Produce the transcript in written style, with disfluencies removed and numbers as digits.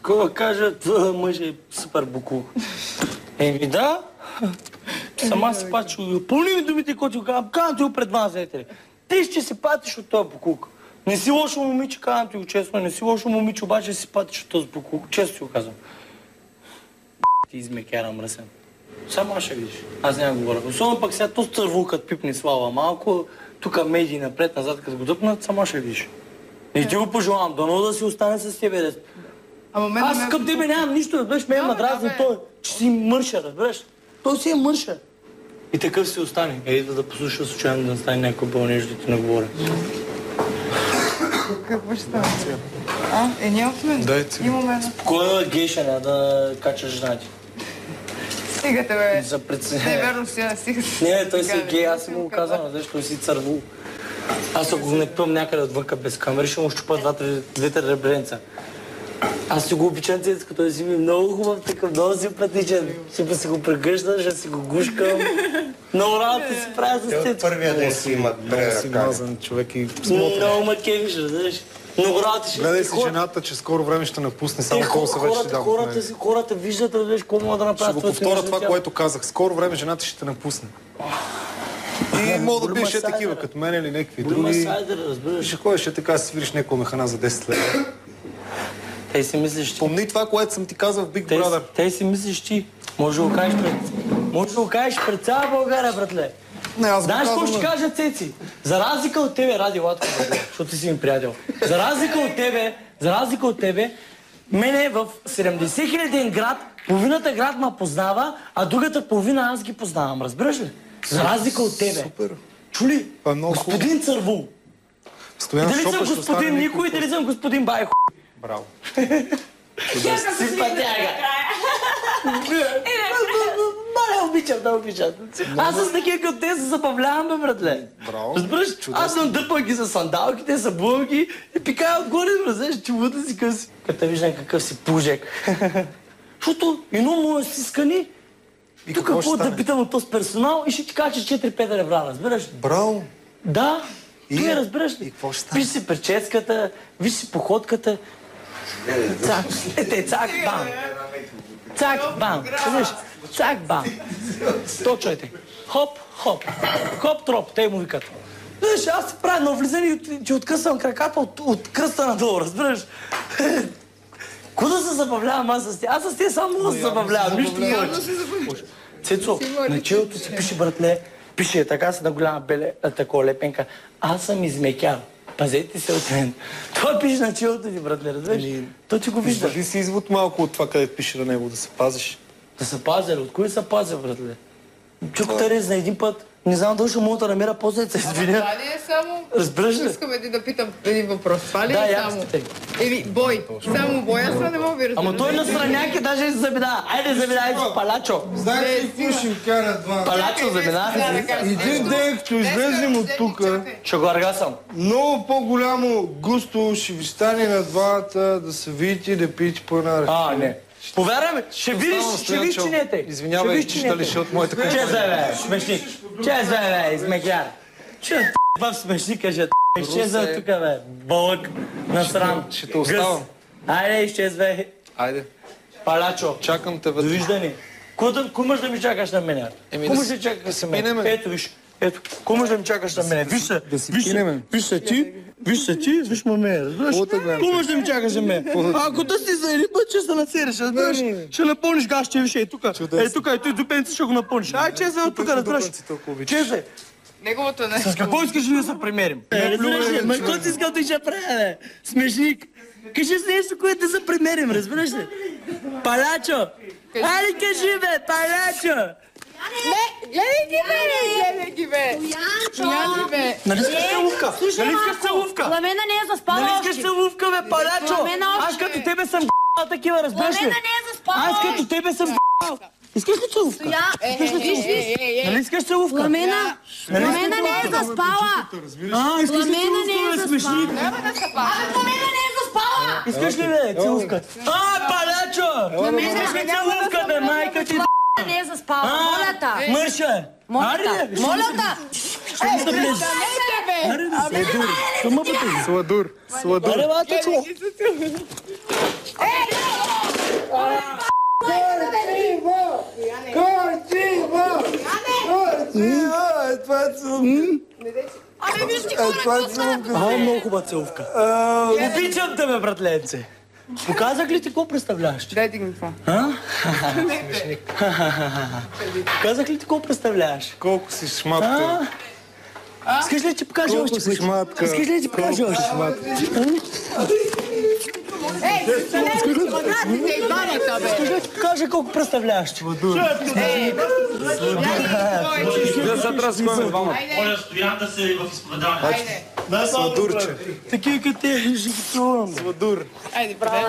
Кога кажат, мъж е супер буклук. Еми да, сама си пачу. Помни ми думите, които ти казвам, казвам ти го пред вас, зрители. Ти ще се патиш от този буклук. Не си лошо момиче, казвам ти го честно, не си лошо момиче, обаче си патиш от този буклук. Често ти го казвам. Ти измекяра мръсен. Само ще видиш. Аз няма го говоря. Особено пък сега този цървул, като пипни Слава малко, тук медии напред-назад, като го дъпнат, само ще видиш. И ти го пожелавам, дано да си остане с тебе. Аз към тебе нямам нищо, разбираш, ме ме дразни той, че си мърша, разбираш. Той си е мърша. И такъв си остане. Идва да послуша случайно да стане някой бълнеж да ти наговоря. Какво ще стане? Няма в мен. Дайте. Има мен. Кой е гейша, не да качаш жена ти? Стигате, бе. За преценя. Не, верно си, стигате. Не, той си е гей, аз си му го казвам, знаеш, той си цървул. Аз ако го не пъм някъде отвънка без камери, ще му щупа двете ребренца. Аз си го обичам цецко, той си ми много хубав, такъв, много симпатичен. Ще си го прегъжда, ще си го гушкам. Много работа си правя с цецко. Първия ден си имат мазан човек и смотрен. Много ма кефиш, знаеш. Много работа ще... Гледай си жената, че скоро време ще напусне, само колко съвет ще дам. Хората виждат, разбираш, какво мога да направят. Ще го повторя това, което казах. Скоро време жената ще те напусне. И мога да биеш такива, като мен или някакви други. Ще ходиш и така си свириш някаква механа за 10 лева. Те си мислиш ти. Помни това, което съм ти казал в Big Brother. Те си мислиш ти. Може да го кажеш пред цяла България, братле. Знаеш какво ще кажа, Цеци? За разлика от тебе, Ради Латко, защото ти си ми приятел. За разлика от тебе, мене в 70 000 град, половината град ме познава, а другата половина аз ги познавам. Разбираш ли? За разлика от тебе. Супер. Чули? Господин Цървул. Дали съм господин Никой, дали съм господин Байхо. Браво. Симпатяга. Да обичам. Аз с такива като те се забавлявам, бе, братле. Браво. Разбираш? Аз съм дъпам ги с сандалките, събувам ги и пикая отгоре, разбираш, чувата си къси. Като виждам какъв си пужек. Защото едно му е стискани. Тук какво да питам от този персонал и ще ти кажа, че 4-5 ребра, разбираш? Браво. Да. Ти разбираш ли? И какво ще стане? Виж си прическата, виж си походката. Цак, цак, бам. Цак, бам. Виж, цак, бам. Точно те. Хоп, хоп. Хоп, троп, те му викат. Виж, аз се правя на влизане и ти откъсвам краката от кръста надолу, разбираш? Кога да се забавлявам аз с тя? Аз с тя само да се забавлявам, нищо повече. Цецо, на челото си пише, братле, пише така с на голяма такова лепенка. Аз съм измекяр. Пазете се от мен. Това пише на челото ти, братле, разбираш? Той ти го вижда. Извади си извод малко от това, където пише на него, да се пазиш. Да се пазя, от кой се пазя, братле? Чуката резна един път. Не знам дали ще мога да намеря после да се извиня. Това ли е само... Разбираш ли? Искам да питам един въпрос. Това ли Да, е я само... питай. Еми, бой. Само бой, аз не мога да ви разбера. Ама той на страняки даже и се забина. Айде, забинай си, палачо. Знаете ли какво ще им кара два? Палачо, забина. Един ден, като излезем от тук, Ще го аргасам. много по-голямо густо ще ви стане на двамата да се видите и да пиете по една ръка. Не. Повярвай ме, ще видиш, че не те. Извинявай, че дали ще от моята компания. Чест, бе, смешник. Чест, бе, измекяр. Че в смешника, ще изчезва тук, бе. Бълък, насрам. Ще те оставам. Айде, изчезвай. Айде. Палачо. Чакам те вътре. Довиждане. Кой можеш да ми чакаш на мене? Кой можеш да чакаш на мене? Ето, виж. Ето, кой можеш да ми чакаш на мене? Виж се, виж се ти, виж ме мене, разбираш? Кой можеш да ми чакаш на мене? Ако да си за един път, ще се насереш, разбираш? Ще напълниш гащите, виж, тук. Ето, дупенци ще го напълниш. Ай, чезе от тук, разбираш? Чезе. Неговото не. С какво искаш да се примерим? Разбираш ли? Ма какво си искал да ще правя, бе? Смешник. Кажи с нещо, което да се примерим, разбираш ли? Палачо! Айде кажи, бе, палачо! Гледай ги, бе! Стоянчо! бе! Нали искаш целувка? Нали искаш целувка? Ламена не е заспала Нали още. искаш целувка, бе, палячо? Аз като тебе съм такива, разбираш ли? Ламена не е заспала Аз още. като тебе съм Искаш ли целувка? Нали искаш целувка? Ламена не е заспала. Искаш ли Ламена не целувка, е бе, заспала. смешник? Ламена не е заспала. Искаш ли, бе, целувка? Палячо! Искаш ли целувка, бе, майка ти? Не е заспала. Моля та. Мърша! Моля та. Сладур. Аре, бата, чу! Ей, Абе, виж ти хора, какво става? Много хубава целувка. Обичам те, бе, братленце. Показах ли ти какво представляваш? Дай ти ми това. Казах ли ти какво представляваш? Колко си шматка. Искаш ли ти покажа Колко още си пъти? шматка. Искаш ли ти покажа още? Искаш ли ти покажа колко представляваш? Моля, стоян да се в изповедание. Айде. Сладурче. Такива като те, ще ги чувам. Сладур. Айде, браво.